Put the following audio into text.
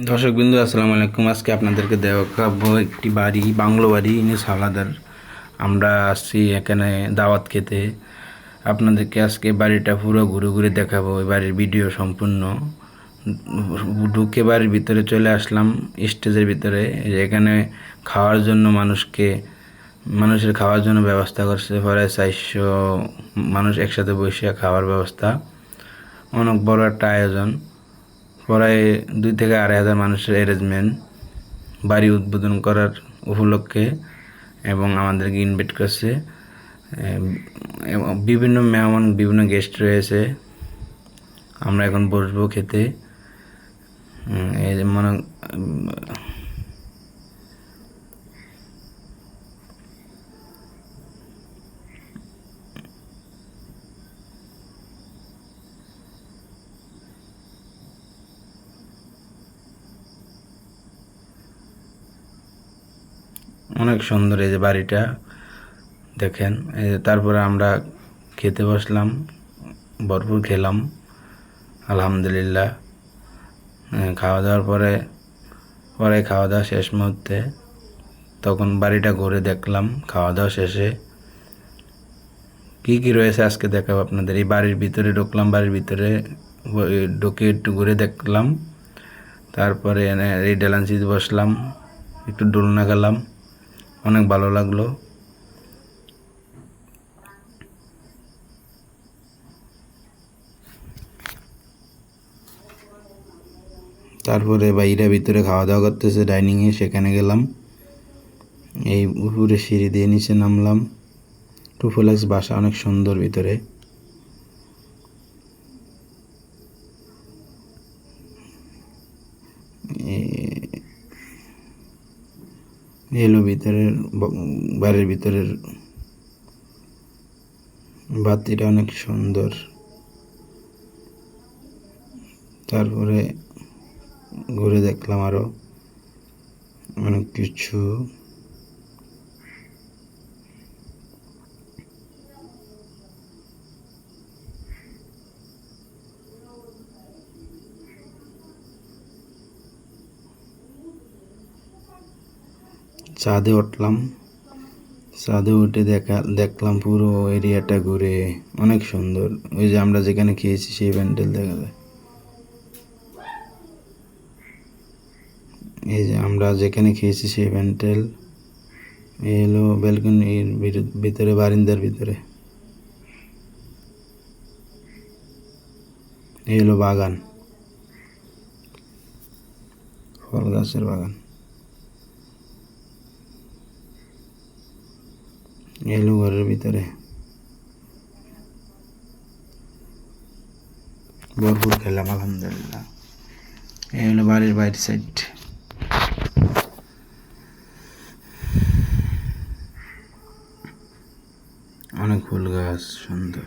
দর্শকবৃন্দ আসসালামু আলাইকুম। আজকে আপনাদেরকে দেখাবো একটি বাড়ি, বাংলো বাড়ি ইনিস হাওলাদার। আমরা আসছি এখানে দাওয়াত খেতে। আপনাদেরকে আজকে বাড়িটা পুরো ঘুরে ঘুরে দেখাবো, এই বাড়ির ভিডিও সম্পূর্ণ। ঢুকে বাড়ির ভিতরে চলে আসলাম, স্টেজের ভিতরে। এখানে খাওয়ার জন্য মানুষের খাওয়ার জন্য ব্যবস্থা করছে। প্রায় 400 মানুষ একসাথে বসে খাওয়ার ব্যবস্থা। অনেক বড় একটা আয়োজন। প্রায় 2 থেকে 2.5 মানুষের অ্যারেঞ্জমেন্ট বাড়ি উদ্বোধন করার উপলক্ষে, এবং আমাদেরকে ইনভাইট করছে। বিভিন্ন মেহমান, বিভিন্ন গেস্ট রয়েছে। আমরা এখন বসবো খেতে। এই যে অনেক সুন্দর এই যে বাড়িটা দেখেন। তারপরে আমরা খেতে বসলাম, ভরপুর খেলাম আলহামদুলিল্লাহ। খাওয়া দাওয়ার পরে খাওয়া দাওয়া শেষ মুহূর্তে তখন বাড়িটা ঘুরে দেখলাম। খাওয়া দাওয়া শেষে কি কি রয়েছে আজকে দেখাবো আপনাদের। এই বাড়ির ভিতরে ঢুকলাম, বাড়ির ভিতরে ঢুকে একটু ঘুরে দেখলাম। তারপরে এই ডেলান্সিতে বসলাম, একটু দোলনা গেলাম, অনেক ভালো লাগলো। তারপরে বাইরে ভিতরে খাওয়া দাওয়া করতেছে ডাইনিংয়ে, সেখানে গেলাম। এই উপরে সিঁড়ি দিয়ে নিচে নামলাম। টুফুলেক্স বাসা, অনেক সুন্দর ভিতরে। এলো ভিতরের বাড়ির ভিতরের বাতিটা অনেক সুন্দর। তারপরে ঘুরে দেখলাম আরো অনেক কিছু। ছাদে উঠলাম, ছাদে উঠে দেখলাম পুরো এরিয়াটা ঘুরে অনেক সুন্দর। ওই যে আমরা যেখানে খেয়েছি সেই প্যান্ডেল দেখা যায়। এই যে আমরা যেখানে খেয়েছি সেই প্যান্ডেল। এই হলো ব্যালকনির ভিতরে, বারিন্দার ভিতরে। এই হলো বাগান, ফল গাছের বাগান। এই হলো ঘরের ভিতরে, ভরপুর খেলাম আলহামদুলিল্লাহ। এই হলো বাড়ির বাইরের সাইড। অনেক ফুল গাছ সুন্দর।